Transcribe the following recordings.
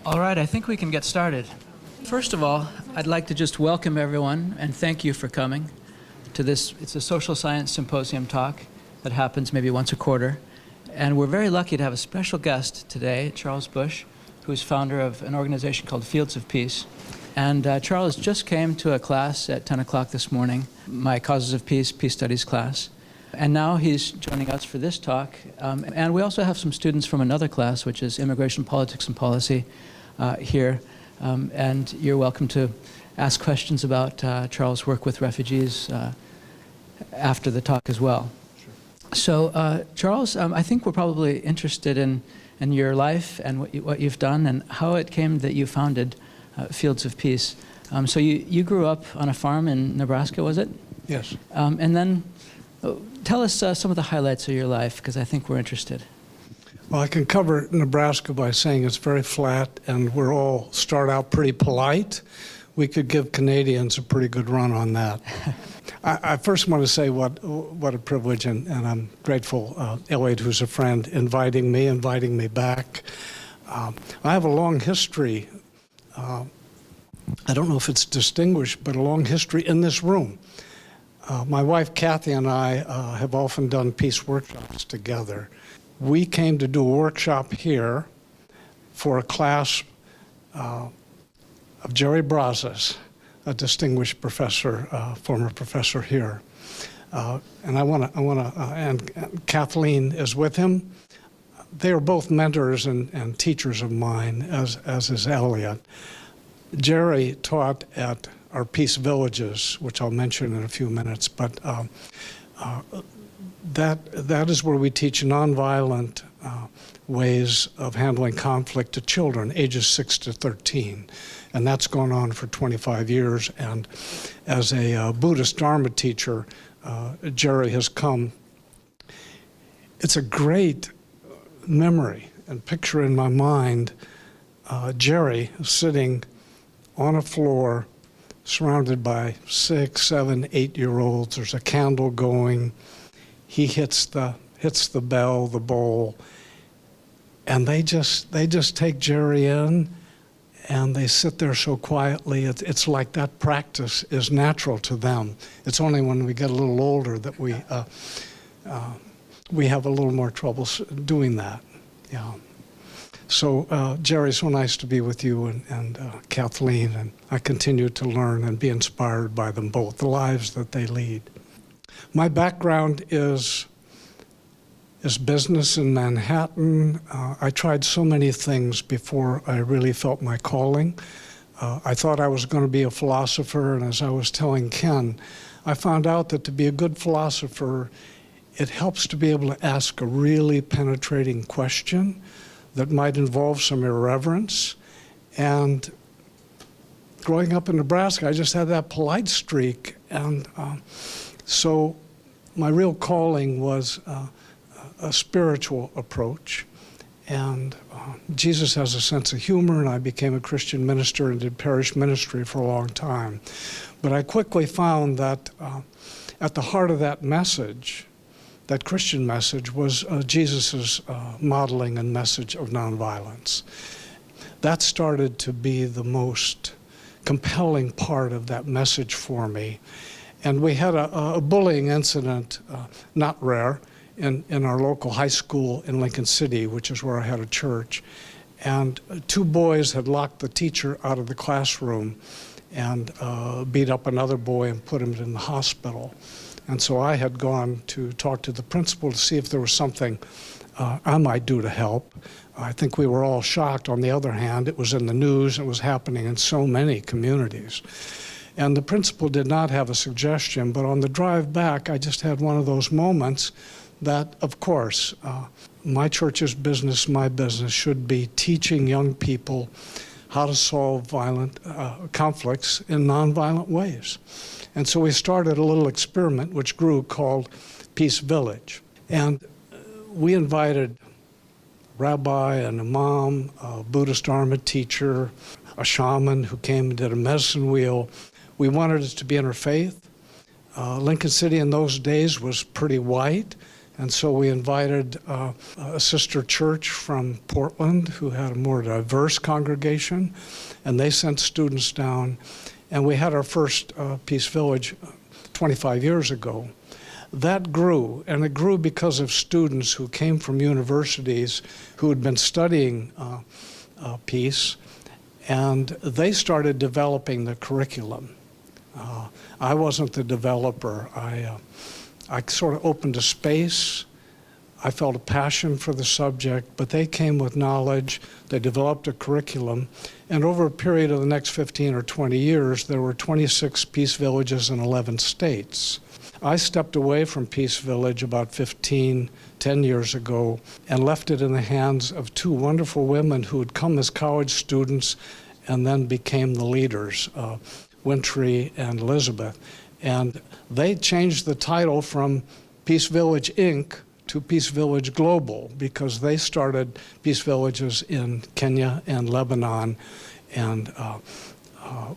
All right, I think we can get started. First of all, I'd like to just welcome everyone and thank you for coming to this. It's a social science symposium talk that happens maybe once a quarter. And we're very lucky to have a special guest today, Charles Busch, who's founder of an organization called Fields of Peace. And Charles just came to a class at 10 o'clock this morning, my Causes of Peace, Peace Studies class. And now he's joining us for this talk. And we also have some students from another class, which is Immigration, Politics, and Policy here. And you're welcome to ask questions about Charles' work with refugees after the talk as well. Sure. So Charles, I think we're probably interested in your life and what you've done and how it came that you founded Fields of Peace. So you grew up on a farm in Nebraska, was it? Yes. And then tell us some of the highlights of your life, because I think we're interested. Well, I can cover Nebraska by saying it's very flat, and we're all start out pretty polite. We could give Canadians a pretty good run on that. I first want to say what a privilege, and I'm grateful, Eliot, who's a friend, inviting me back. I have a long history. I don't know if it's distinguished, but a long history in this room. My wife, Kathy, and I have often done peace workshops together. We came to do a workshop here for a class of Jerry Brazos, a distinguished professor, former professor here. And and Kathleen is with him. They are both mentors and teachers of mine, as is Eliot. Jerry taught at our peace villages, which I'll mention in a few minutes, but that is where we teach nonviolent ways of handling conflict to children, ages 6 to 13. And that's gone on for 25 years. And as a Buddhist Dharma teacher, Jerry has come. It's a great memory and picture in my mind, Jerry sitting on a floor surrounded by 6, 7, 8-year-olds. There's a candle going. He hits the bell, the bowl, and they just take Jerry in, and they sit there so quietly. It's like that practice is natural to them. It's only when we get a little older that we have a little more trouble doing that. Yeah. So Jerry, so nice to be with you and Kathleen, and I continue to learn and be inspired by them both, the lives that they lead. My background is business in Manhattan. I tried so many things before I really felt my calling. I thought I was going to be a philosopher, and as I was telling Ken, I found out that to be a good philosopher, it helps to be able to ask a really penetrating question that might involve some irreverence. And growing up in Nebraska, I just had that polite streak. And so my real calling was a spiritual approach. And Jesus has a sense of humor, and I became a Christian minister and did parish ministry for a long time. But I quickly found that at the heart of that message, that Christian message, was Jesus' modeling and message of nonviolence. That started to be the most compelling part of that message for me. And we had a bullying incident, not rare, in our local high school in Lincoln City, which is where I had a church. And 2 boys had locked the teacher out of the classroom and beat up another boy and put him in the hospital. And so I had gone to talk to the principal to see if there was something I might do to help. I think we were all shocked. On the other hand, it was in the news. It was happening in so many communities. And the principal did not have a suggestion, but on the drive back, I just had one of those moments that, of course, my church's business, my business, should be teaching young people how to solve violent conflicts in nonviolent ways. And so we started a little experiment which grew called Peace Village. And we invited a rabbi, an imam, a Buddhist Dharma teacher, a shaman who came and did a medicine wheel. We wanted it to be interfaith. Lincoln City in those days was pretty white, And so we invited a sister church from Portland who had a more diverse congregation, and they sent students down. And we had our first Peace Village 25 years ago. That grew, and it grew because of students who came from universities who had been studying peace, and they started developing the curriculum. I wasn't the developer. I sort of opened a space. I felt a passion for the subject, but they came with knowledge. They developed a curriculum, and over a period of the next 15 or 20 years, there were 26 Peace Villages in 11 states. I stepped away from Peace Village about 10 years ago, and left it in the hands of two wonderful women who had come as college students and then became the leaders, Wintry and Elizabeth. And they changed the title from Peace Village, Inc. to Peace Village Global, because they started Peace Villages in Kenya and Lebanon. And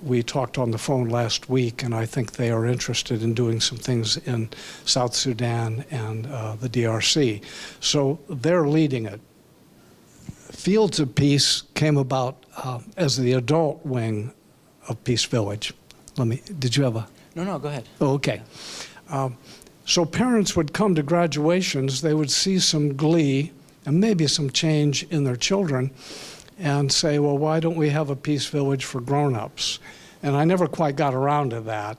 we talked on the phone last week, and I think they are interested in doing some things in South Sudan and the DRC. So they're leading it. Fields of Peace came about as the adult wing of Peace Village. Did you have a? No, go ahead. Oh, okay. So parents would come to graduations, they would see some glee and maybe some change in their children and say, well, why don't we have a Peace Village for grown-ups? And I never quite got around to that.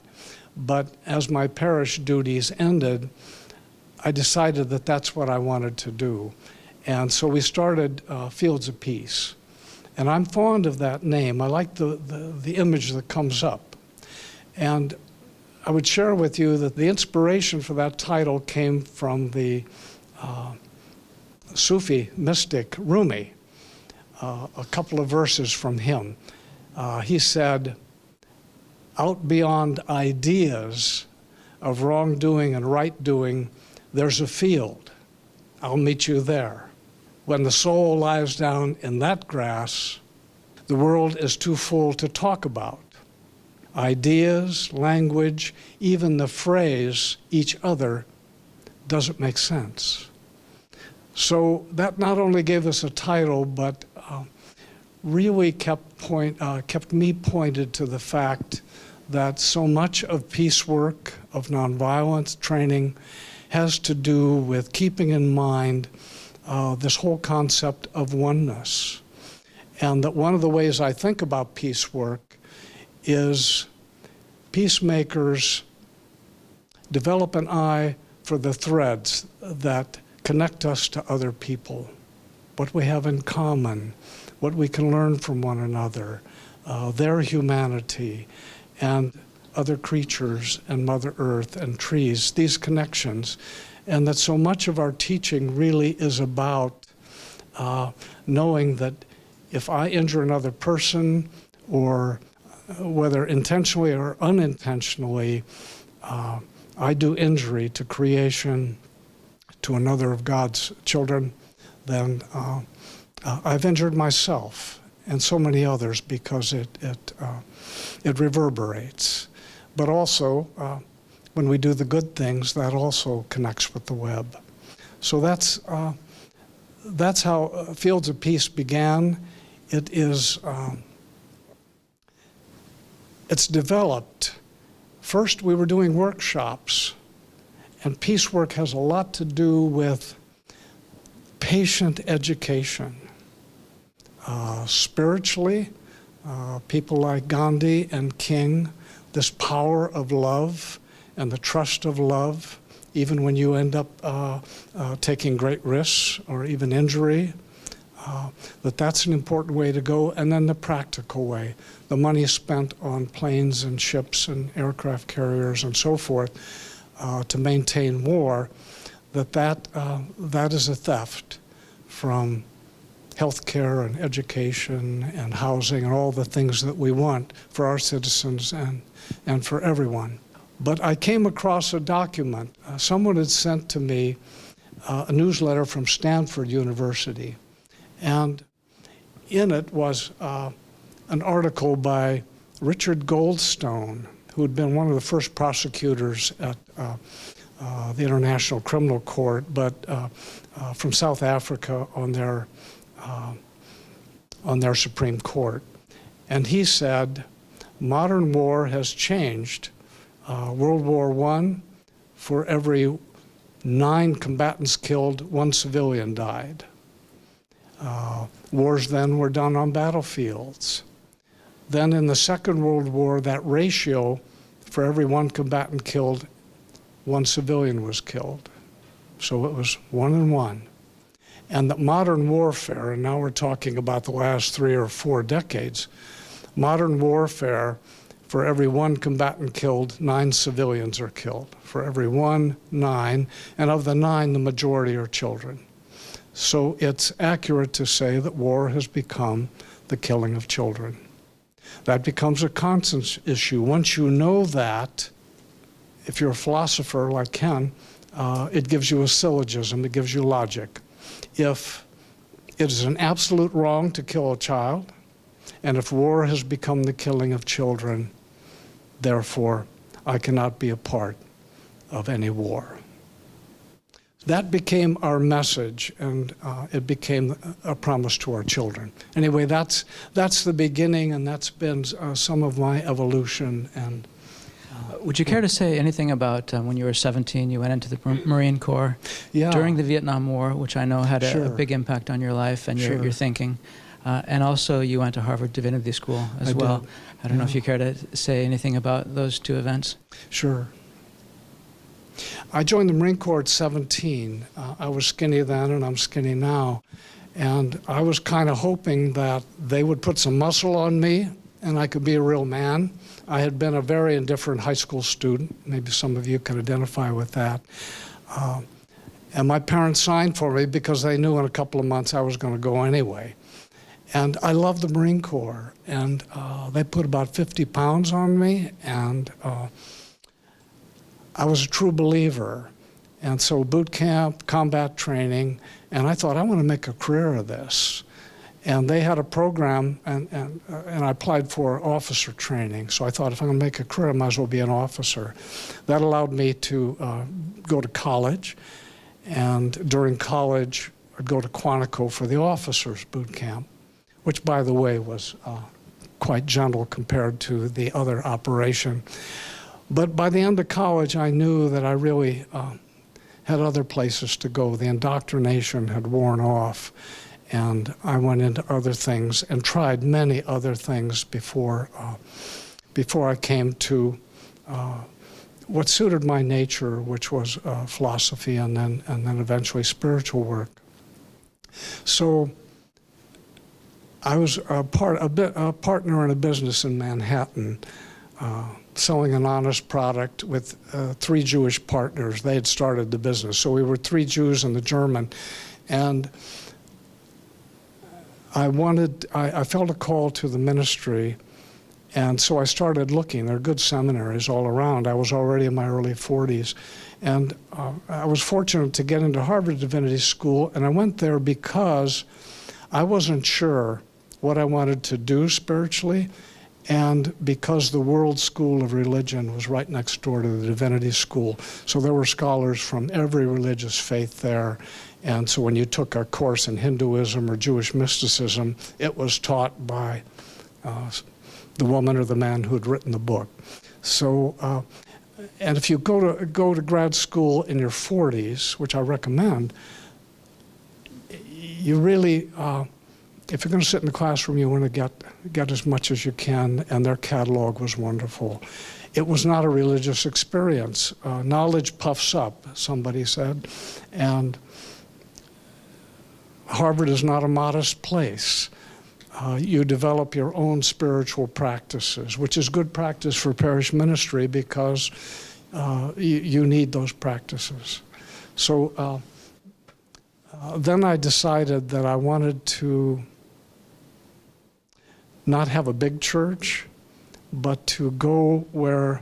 But as my parish duties ended, I decided that that's what I wanted to do. And so we started Fields of Peace. And I'm fond of that name. I like the image that comes up. And I would share with you that the inspiration for that title came from the Sufi mystic Rumi, a couple of verses from him. He said, out beyond ideas of wrongdoing and right doing, there's a field. I'll meet you there. When the soul lies down in that grass, the world is too full to talk about. Ideas, language, even the phrase, each other, doesn't make sense. So that not only gave us a title, but really kept me pointed to the fact that so much of peace work, of nonviolence training, has to do with keeping in mind this whole concept of oneness. And that one of the ways I think about peace work is peacemakers develop an eye for the threads that connect us to other people, what we have in common, what we can learn from one another, their humanity, and other creatures, and Mother Earth, and trees, these connections. And that so much of our teaching really is about knowing that if I injure another person, or whether intentionally or unintentionally, I do injury to creation, to another of God's children, then I've injured myself and so many others, because it reverberates. But also, when we do the good things, that also connects with the web. So that's how Fields of Peace began. It's developed. First, we were doing workshops, and peace work has a lot to do with patient education. Spiritually, people like Gandhi and King, this power of love and the trust of love, even when you end up taking great risks or even injury, that's an important way to go. And then the practical way, the money spent on planes and ships and aircraft carriers and so forth to maintain war, that is a theft from healthcare and education and housing and all the things that we want for our citizens and for everyone. But I came across a document. Someone had sent to me a newsletter from Stanford University. And in it was an article by Richard Goldstone, who had been one of the first prosecutors at the International Criminal Court, but from South Africa on their Supreme Court. And he said, modern war has changed. World War I, for every 9 combatants killed, 1 civilian died. Wars then were done on battlefields. Then in the Second World War, that ratio, for every 1 combatant killed, 1 civilian was killed. So it was 1 and 1. And that modern warfare, and now we're talking about the last 3 or 4 decades, modern warfare, for every 1 combatant killed, 9 civilians are killed. For every 1, 9, and of the 9, the majority are children. So it's accurate to say that war has become the killing of children. That becomes a conscience issue. Once you know that, if you're a philosopher like Ken, it gives you a syllogism, it gives you logic. If it is an absolute wrong to kill a child, and if war has become the killing of children, therefore, I cannot be a part of any war. That became our message, and it became a promise to our children. Anyway, that's the beginning, and that's been some of my evolution. And would you care to say anything about when you were 17, you went into the Marine Corps during the Vietnam War, which I know had a big impact on your life and your thinking. And also you went to Harvard Divinity School as well. Did. I don't know if you care to say anything about those 2 events. Sure. I joined the Marine Corps at 17. I was skinny then, and I'm skinny now. And I was kind of hoping that they would put some muscle on me and I could be a real man. I had been a very indifferent high school student. Maybe some of you can identify with that. And my parents signed for me because they knew in a couple of months I was going to go anyway. And I loved the Marine Corps. And they put about 50 pounds on me, and I was a true believer. And so boot camp, combat training, and I thought, I want to make a career of this. And they had a program, and I applied for officer training. So I thought, if I'm going to make a career, I might as well be an officer. That allowed me to go to college. And during college, I'd go to Quantico for the officers' boot camp, which, by the way, was quite gentle compared to the other operation. But by the end of college, I knew that I really had other places to go. The indoctrination had worn off, and I went into other things and tried many other things before I came to what suited my nature, which was philosophy and then eventually spiritual work. So I was a partner in a business in Manhattan, selling an honest product with 3 Jewish partners. They had started the business. So we were 3 Jews and the German. And I felt a call to the ministry, and so I started looking. There are good seminaries all around. I was already in my early 40s. And I was fortunate to get into Harvard Divinity School, and I went there because I wasn't sure what I wanted to do spiritually, and because the World School of Religion was right next door to the Divinity School. So there were scholars from every religious faith there. And so when you took a course in Hinduism or Jewish mysticism, it was taught by the woman or the man who had written the book. So, and if you go to grad school in your 40s, which I recommend, you really, if you're going to sit in the classroom, you want to get as much as you can, and their catalog was wonderful. It was not a religious experience. Knowledge puffs up, somebody said, and Harvard is not a modest place. You develop your own spiritual practices, which is good practice for parish ministry because you need those practices. So then I decided that I wanted to not have a big church, but to go where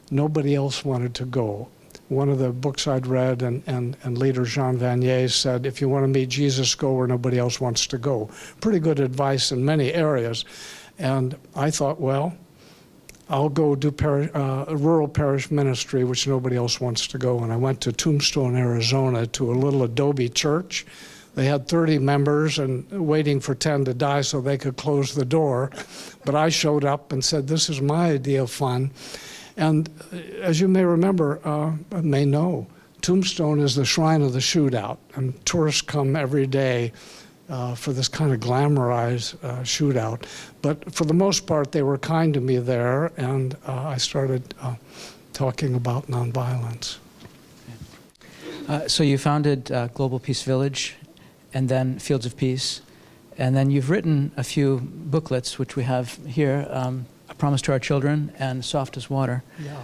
nobody else wanted to go. One of the books I'd read, and leader Jean Vanier said, if you want to meet Jesus, go where nobody else wants to go. Pretty good advice in many areas. And I thought, well, I'll go do rural parish ministry, which nobody else wants to go. And I went to Tombstone, Arizona, to a little adobe church. They had 30 members and waiting for 10 to die so they could close the door. But I showed up and said, this is my idea of fun. And as you may remember, may know, Tombstone is the shrine of the shootout. And tourists come every day for this kind of glamorized shootout. But for the most part, they were kind to me there, and I started talking about nonviolence. So you founded Global Peace Village, and then Fields of Peace, and then you've written a few booklets, which we have here, A Promise to Our Children and Soft as Water. Yeah.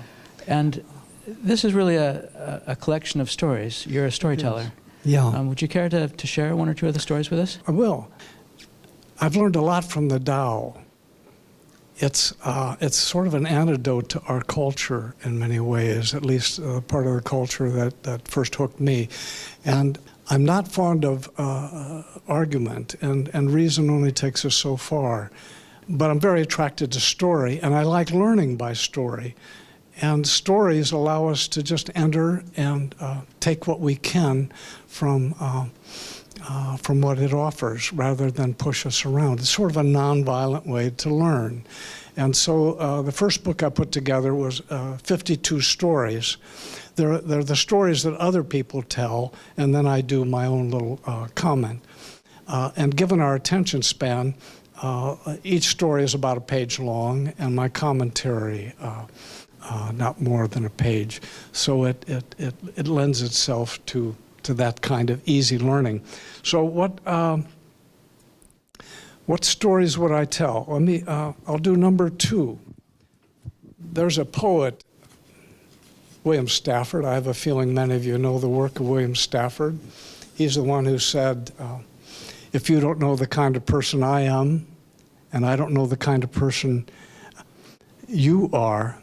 And this is really a collection of stories. You're a storyteller. Yeah. Would you care to share one or two of the stories with us? I will. I've learned a lot from the Tao. It's sort of an antidote to our culture in many ways, at least part of the culture that first hooked me. And I'm not fond of argument, and reason only takes us so far. But I'm very attracted to story, and I like learning by story. And stories allow us to just enter and take what we can from what it offers, rather than push us around. It's sort of a nonviolent way to learn. And so the first book I put together was 52 stories. They're the stories that other people tell, and then I do my own little comment. And given our attention span, each story is about a page long, and my commentary not more than a page. So it lends itself to that kind of easy learning. So what stories would I tell? I'll do number 2. There's a poet, William Stafford. I have a feeling many of you know the work of William Stafford. He's the one who said, if you don't know the kind of person I am, and I don't know the kind of person you are,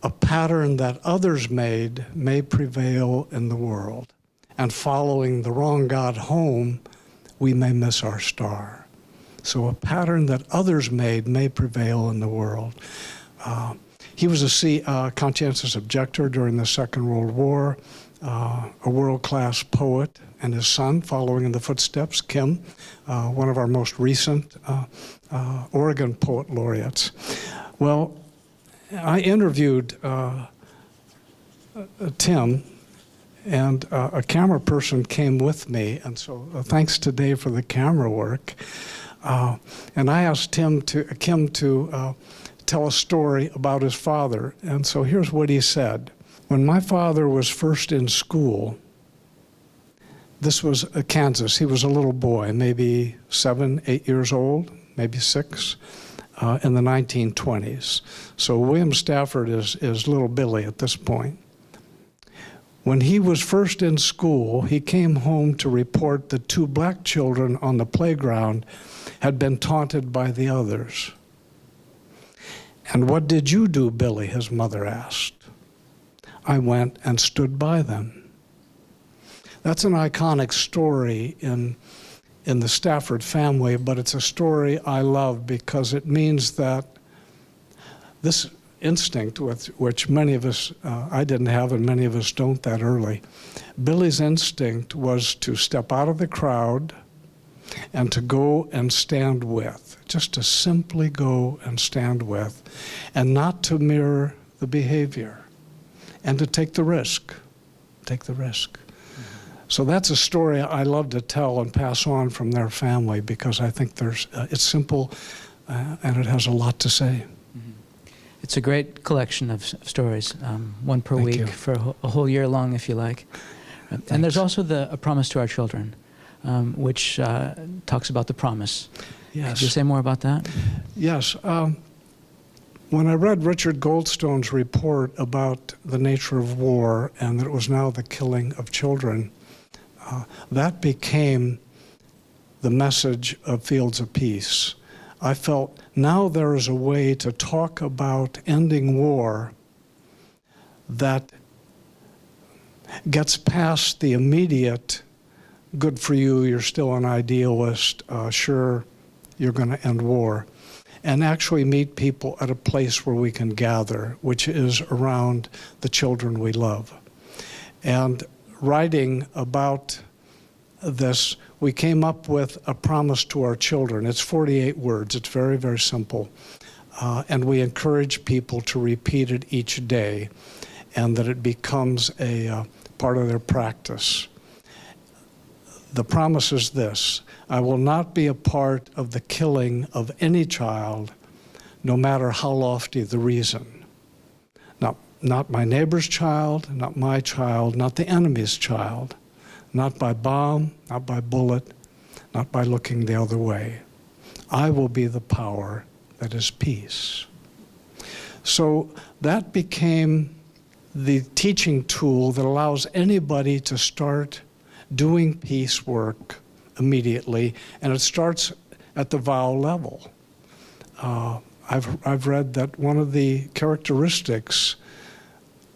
a pattern that others made may prevail in the world. And following the wrong God home, we may miss our star. So a pattern that others made may prevail in the world. He was a conscientious objector during the Second World War, a world-class poet, and his son, following in the footsteps, Kim, one of our most recent Oregon poet laureates. Well, I interviewed Tim, and a camera person came with me, and so thanks to Dave for the camera work. And I asked Kim to tell a story about his father, and so here's what he said. When my father was first in school, this was Kansas, he was a little boy, maybe 7, 8 years old, maybe 6. In the 1920s. So William Stafford is little Billy at this point. When he was first in school, he came home to report that 2 black children on the playground had been taunted by the others. And what did you do, Billy? His mother asked. I went and stood by them. That's an iconic story in the Stafford family, but it's a story I love because it means that this instinct, which many of us, I didn't have and many of us don't that early, Billy's instinct was to step out of the crowd and to go and stand with, just to simply go and stand with, and not to mirror the behavior, and to take the risk, So that's a story I love to tell and pass on from their family because I think it's simple and it has a lot to say. Mm-hmm. It's a great collection of stories, one per Thank week you. for a whole year long, if you like. And there's also A Promise to Our Children, which talks about the promise. Yes. Could you say more about that? Yes. When I read Richard Goldstone's report about the nature of war and that it was now the killing of children, that became the message of Fields of Peace. I felt now there is a way to talk about ending war that gets past the immediate, good for you, you're still an idealist, sure, you're going to end war, and actually meet people at a place where we can gather, which is around the children we love. And writing about this, we came up with a promise to our children. It's 48 words. It's very, very simple. And we encourage people to repeat it each day, and that it becomes a part of their practice. The promise is this: I will not be a part of the killing of any child, no matter how lofty the reason. Not my neighbor's child, not my child, not the enemy's child, not by bomb, not by bullet, not by looking the other way. I will be the power that is peace. So that became the teaching tool that allows anybody to start doing peace work immediately, and it starts at the vow level. I've read that one of the characteristics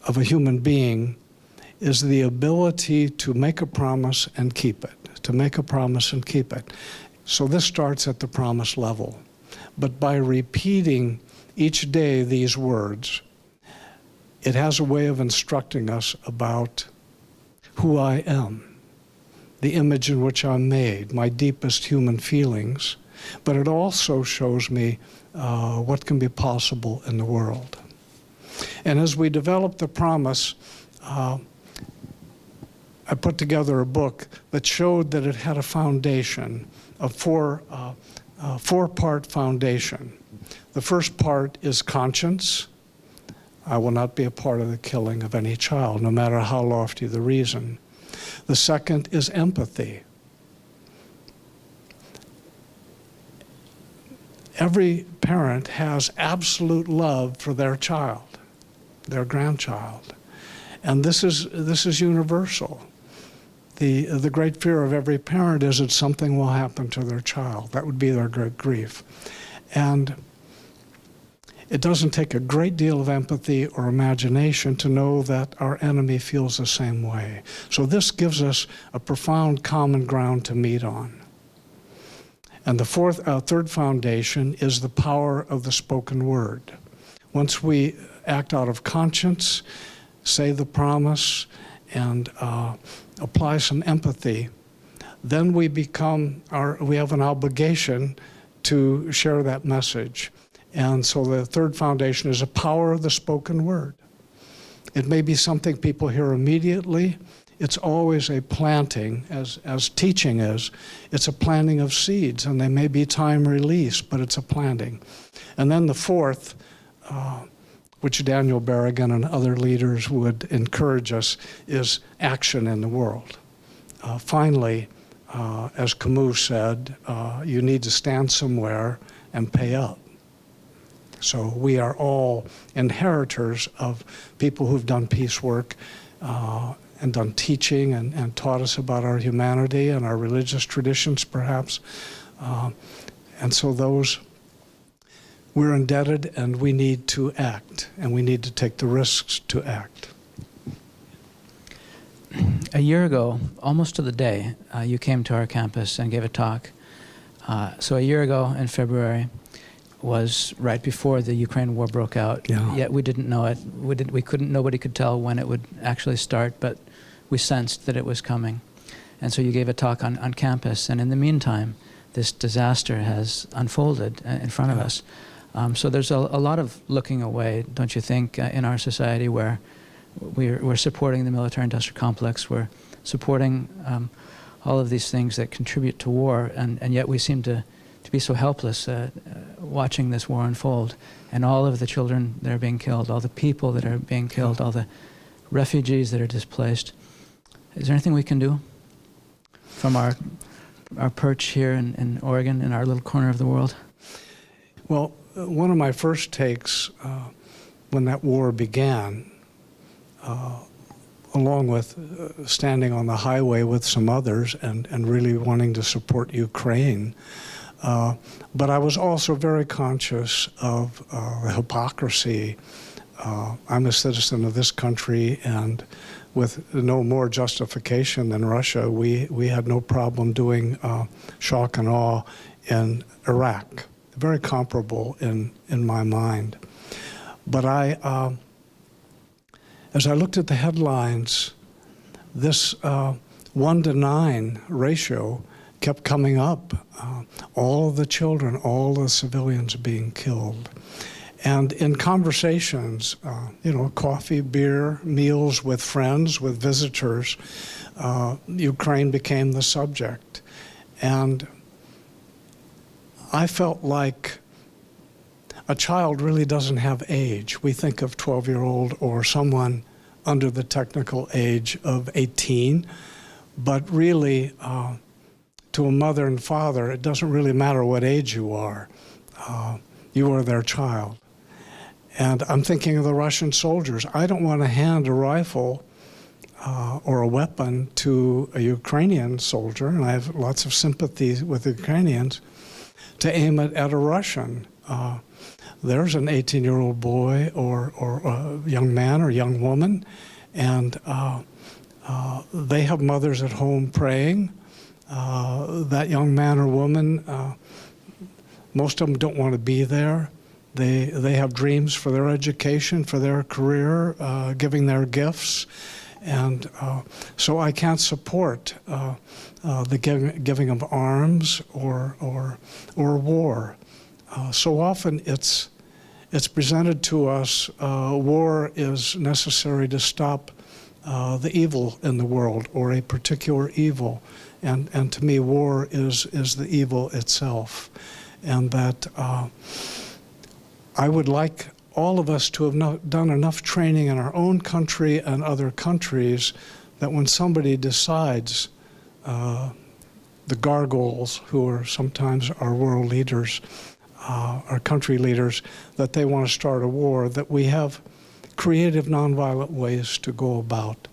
of a human being is the ability to make a promise and keep it, to make a promise and keep it. So this starts at the promise level. But by repeating each day these words, it has a way of instructing us about who I am, the image in which I'm made, my deepest human feelings, but it also shows me what can be possible in the world. And as we developed the promise, I put together a book that showed that it had a foundation, a four-part foundation. The first part is conscience. I will not be a part of the killing of any child, no matter how lofty the reason. The second is empathy. Every parent has absolute love for their child, their grandchild. And this is universal. The great fear of every parent is that something will happen to their child. That would be their great grief. And it doesn't take a great deal of empathy or imagination to know that our enemy feels the same way. So this gives us a profound common ground to meet on. And the third foundation is the power of the spoken word. Once we act out of conscience, say the promise, and apply some empathy, then we have an obligation to share that message. And so the third foundation is the power of the spoken word. It may be something people hear immediately. It's always a planting, as teaching is. It's a planting of seeds, and they may be time released, but it's a planting. And then the fourth, which Daniel Berrigan and other leaders would encourage us, is action in the world. Finally, as Camus said, you need to stand somewhere and pay up. So we are all inheritors of people who've done peace work and done teaching and taught us about our humanity and our religious traditions, perhaps. And so those, we're indebted, and we need to act, and we need to take the risks to act. A year ago, almost to the day, you came to our campus and gave a talk. So a year ago in February was right before the Ukraine war broke out. Yeah. Yet we didn't know it. Nobody could tell when it would actually start, but we sensed that it was coming. And so you gave a talk on campus, and in the meantime, this disaster has unfolded in front of us. So there's a lot of looking away, don't you think, in our society, where we're supporting the military-industrial complex, we're supporting all of these things that contribute to war, and yet we seem to be so helpless watching this war unfold, and all of the children that are being killed, all the people that are being killed, all the refugees that are displaced. Is there anything we can do from our perch here in Oregon, in our little corner of the world? Well, one of my first takes when that war began, along with standing on the highway with some others and really wanting to support Ukraine, but I was also very conscious of the hypocrisy. I'm a citizen of this country, and with no more justification than Russia, we had no problem doing shock and awe in Iraq. very comparable in my mind. But as I looked at the headlines, this 1-to-9 ratio kept coming up. All of the children, all the civilians being killed. And in conversations, coffee, beer, meals with friends, with visitors, Ukraine became the subject. And I felt like a child really doesn't have age. We think of 12-year-old or someone under the technical age of 18, but really, to a mother and father, it doesn't really matter what age you are. You are their child. And I'm thinking of the Russian soldiers. I don't want to hand a rifle or a weapon to a Ukrainian soldier, and I have lots of sympathy with the Ukrainians, to aim it at a Russian. There's an 18-year-old boy or a young man or young woman, and they have mothers at home praying. That young man or woman, most of them don't want to be there. They have dreams for their education, for their career, giving their gifts. And so I can't support the giving of arms or war. So often it's presented to us, war is necessary to stop the evil in the world, or a particular evil. And to me, war is the evil itself. And that I would like all of us to have done enough training in our own country and other countries that when somebody decides, the gargoyles, who are sometimes our world leaders, our country leaders, that they want to start a war, that we have creative, nonviolent ways to go about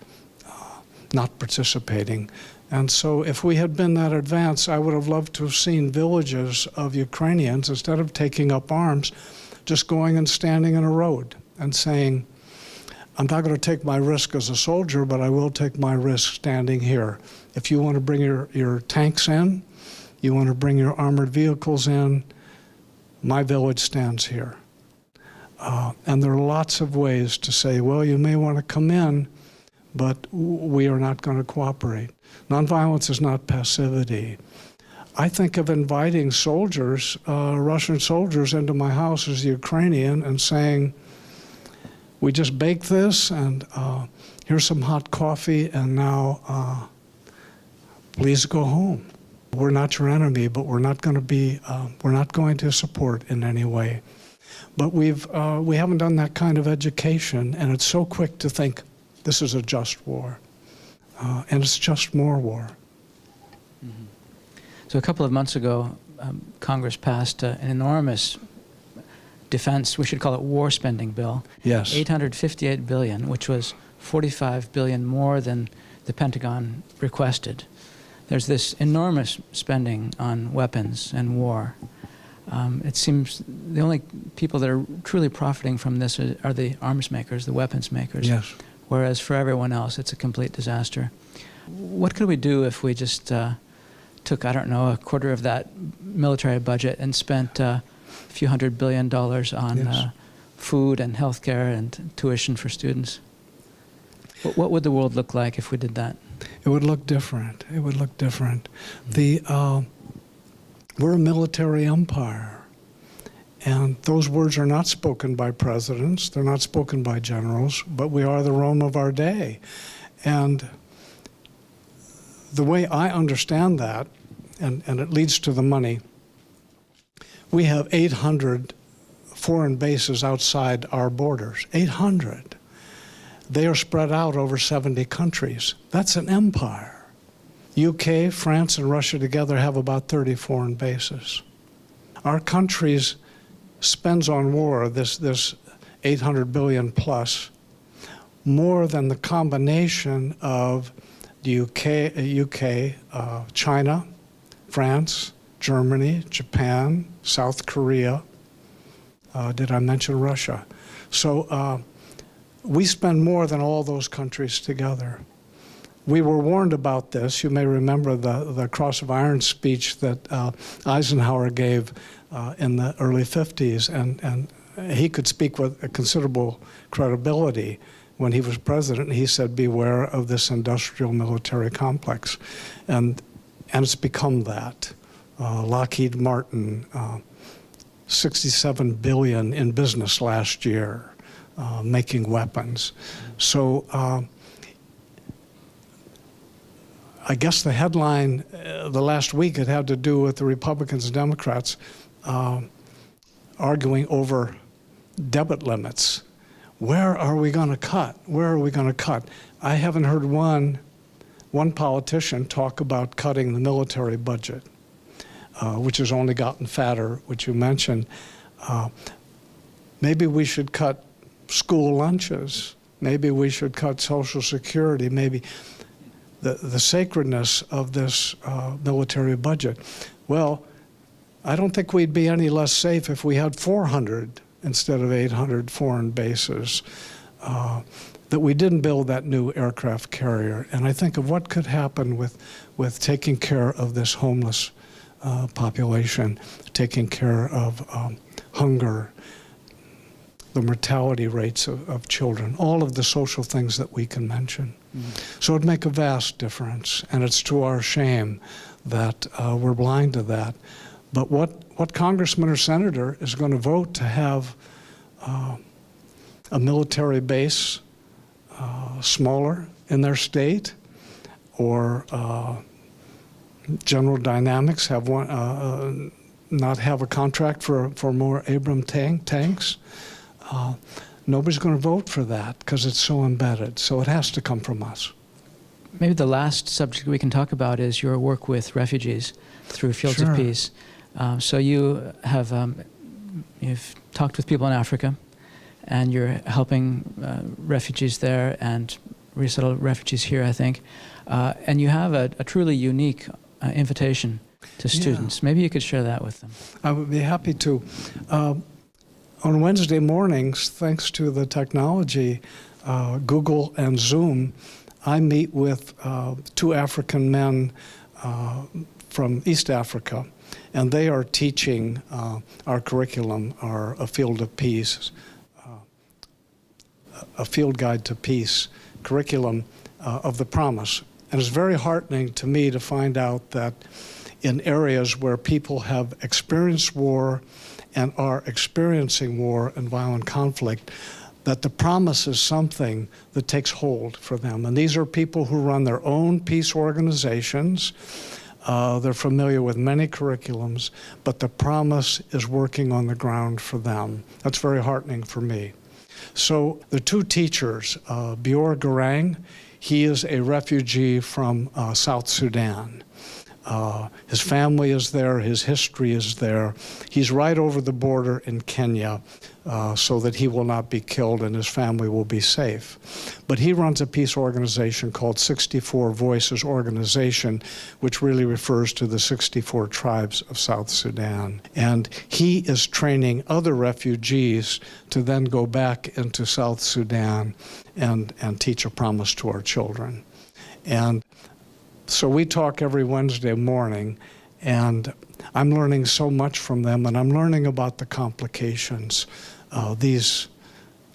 not participating. And so if we had been that advanced, I would have loved to have seen villages of Ukrainians, instead of taking up arms, just going and standing in a road and saying, I'm not going to take my risk as a soldier, but I will take my risk standing here. If you want to bring your tanks in, you want to bring your armored vehicles in, my village stands here. And there are lots of ways to say, well, you may want to come in, but we are not going to cooperate. Nonviolence is not passivity. I think of inviting soldiers, Russian soldiers, into my house as a Ukrainian and saying, we just baked this, and here's some hot coffee, and now please go home. We're not your enemy, but we're not going to support in any way. But we haven't done that kind of education, and it's so quick to think this is a just war, and it's just more war. Mm-hmm. So a couple of months ago, Congress passed an enormous defense, we should call it war spending bill. Yes. $858 billion, which was $45 billion more than the Pentagon requested. There's this enormous spending on weapons and war. It seems the only people that are truly profiting from this are the arms makers, the weapons makers. Yes. Whereas for everyone else, it's a complete disaster. What could we do if we just took, I don't know, a quarter of that military budget and spent a few $100 billion on Yes. food and healthcare and tuition for students? What would the world look like if we did that? It would look different. It would look different. We're a military empire, and those words are not spoken by presidents. They're not spoken by generals, but we are the Rome of our day. And the way I understand that, and it leads to the money, we have 800 foreign bases outside our borders, 800. They are spread out over 70 countries. That's an empire. UK, France, and Russia together have about 30 foreign bases. Our countries spends on war, this 800 billion plus, more than the combination of the UK, China, France, Germany, Japan, South Korea. Did I mention Russia? So we spend more than all those countries together. We were warned about this. You may remember the Cross of Iron speech that Eisenhower gave in the early 50s, and he could speak with a considerable credibility. When he was president, he said, beware of this industrial military complex. And it's become that. Lockheed Martin, $67 billion in business last year, making weapons. So I guess the headline the last week, it had to do with the Republicans and Democrats arguing over debit limits. Where are we going to cut? Where are we going to cut? I haven't heard one politician talk about cutting the military budget, which has only gotten fatter, which you mentioned. Maybe we should cut school lunches. Maybe we should cut Social Security. Maybe the sacredness of this military budget. Well, I don't think we'd be any less safe if we had 400 instead of 800 foreign bases, that we didn't build that new aircraft carrier. And I think of what could happen with taking care of this homeless population, taking care of hunger, the mortality rates of children, all of the social things that we can mention. So it'd make a vast difference, and it's to our shame that we're blind to that. But what congressman or senator is going to vote to have a military base smaller in their state, or General Dynamics have one, not have a contract for more Abrams tanks? Nobody's going to vote for that because it's so embedded. So it has to come from us. Maybe the last subject we can talk about is your work with refugees through Fields Sure. of Peace. So you have you've talked with people in Africa, and you're helping refugees there and resettle refugees here, I think. And you have a truly unique invitation to students. Yeah. Maybe you could share that with them. I would be happy to. On Wednesday mornings, thanks to the technology, Google and Zoom, I meet with 2 African men from East Africa, and they are teaching our curriculum, A Field of Peace, a Field Guide to Peace curriculum of the promise. And it's very heartening to me to find out that in areas where people have experienced war and are experiencing war and violent conflict, that the promise is something that takes hold for them. And these are people who run their own peace organizations. They're familiar with many curriculums, but the promise is working on the ground for them. That's very heartening for me. So the 2 teachers, Bior Garang, he is a refugee from South Sudan. His family is there, his history is there. He's right over the border in Kenya, so that he will not be killed and his family will be safe. But he runs a peace organization called 64 Voices Organization, which really refers to the 64 tribes of South Sudan. And he is training other refugees to then go back into South Sudan and teach a promise to our children. And so we talk every Wednesday morning, and I'm learning so much from them, and I'm learning about the complications, these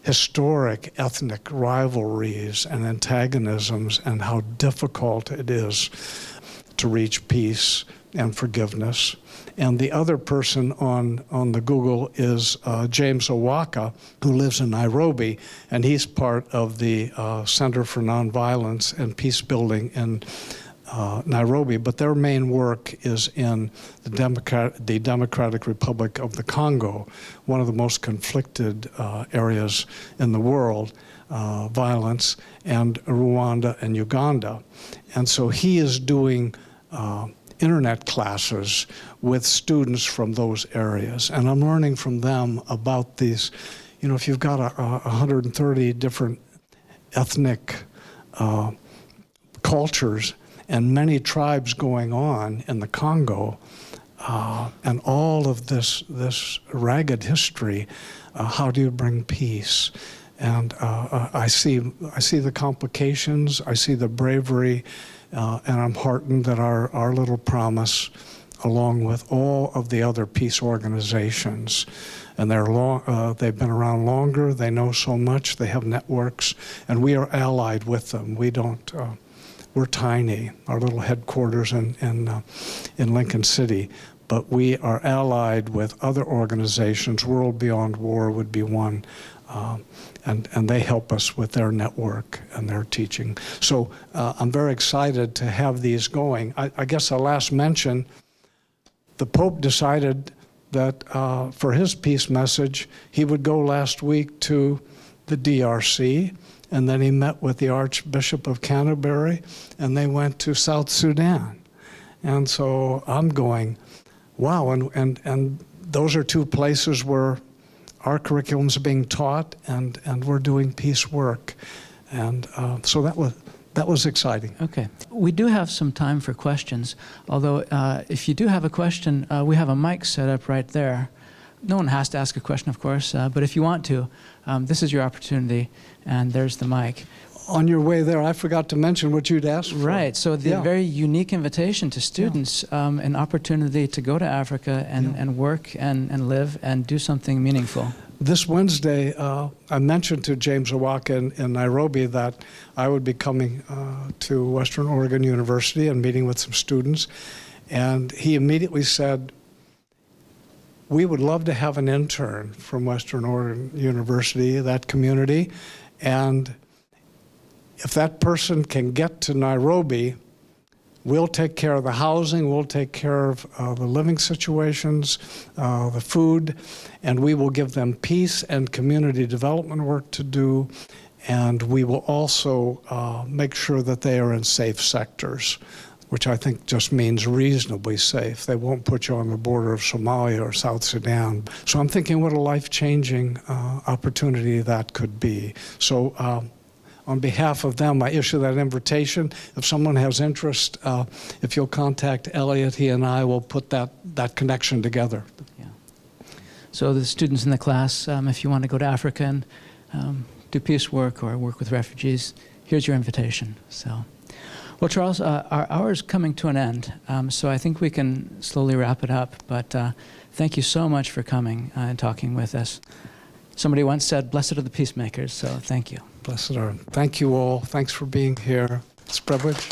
historic ethnic rivalries and antagonisms, and how difficult it is to reach peace and forgiveness. And the other person on the Google is James Owaka, who lives in Nairobi, and he's part of the Center for Nonviolence and Peace Building in Nairobi, but their main work is in the Democratic Republic of the Congo, one of the most conflicted areas in the world, violence, and Rwanda and Uganda. And so he is doing internet classes with students from those areas. And I'm learning from them about these, you know, if you've got 130 different ethnic cultures and many tribes going on in the Congo, and all of this ragged history, how do you bring peace? And I see the complications, I see the bravery, and I'm heartened that our little promise along with all of the other peace organizations. And they've been around longer, they know so much, they have networks, and we are allied with them. We're tiny, our little headquarters in Lincoln City, but we are allied with other organizations. World Beyond War would be one, and they help us with their network and their teaching. So I'm very excited to have these going. I guess I'll last mention, the Pope decided that for his peace message, he would go last week to the DRC, and then he met with the Archbishop of Canterbury, and they went to South Sudan. And so I'm going, wow, and those are two places where our curriculum's being taught, and we're doing peace work. And so that was exciting. Okay. We do have some time for questions, although if you do have a question, we have a mic set up right there. No one has to ask a question, of course, but if you want to, this is your opportunity, and there's the mic. On your way there, I forgot to mention what you'd asked for. Right, so the very unique invitation to students, an opportunity to go to Africa and work and live and do something meaningful. This Wednesday, I mentioned to James Owaka in Nairobi that I would be coming to Western Oregon University and meeting with some students, and he immediately said, we would love to have an intern from Western Oregon University, that community, and if that person can get to Nairobi, we'll take care of the housing, we'll take care of the living situations, the food, and we will give them peace and community development work to do, and we will also make sure that they are in safe sectors, which I think just means reasonably safe. They won't put you on the border of Somalia or South Sudan. So I'm thinking what a life-changing opportunity that could be. So on behalf of them, I issue that invitation. If someone has interest, if you'll contact Eliot, he and I will put that connection together. Yeah. So the students in the class, if you want to go to Africa and do peace work or work with refugees, here's your invitation. So, well, Charles, our hour is coming to an end, so I think we can slowly wrap it up. But thank you so much for coming and talking with us. Somebody once said, "Blessed are the peacemakers," so thank you. Blessed are. Thank you all. Thanks for being here. It's a privilege.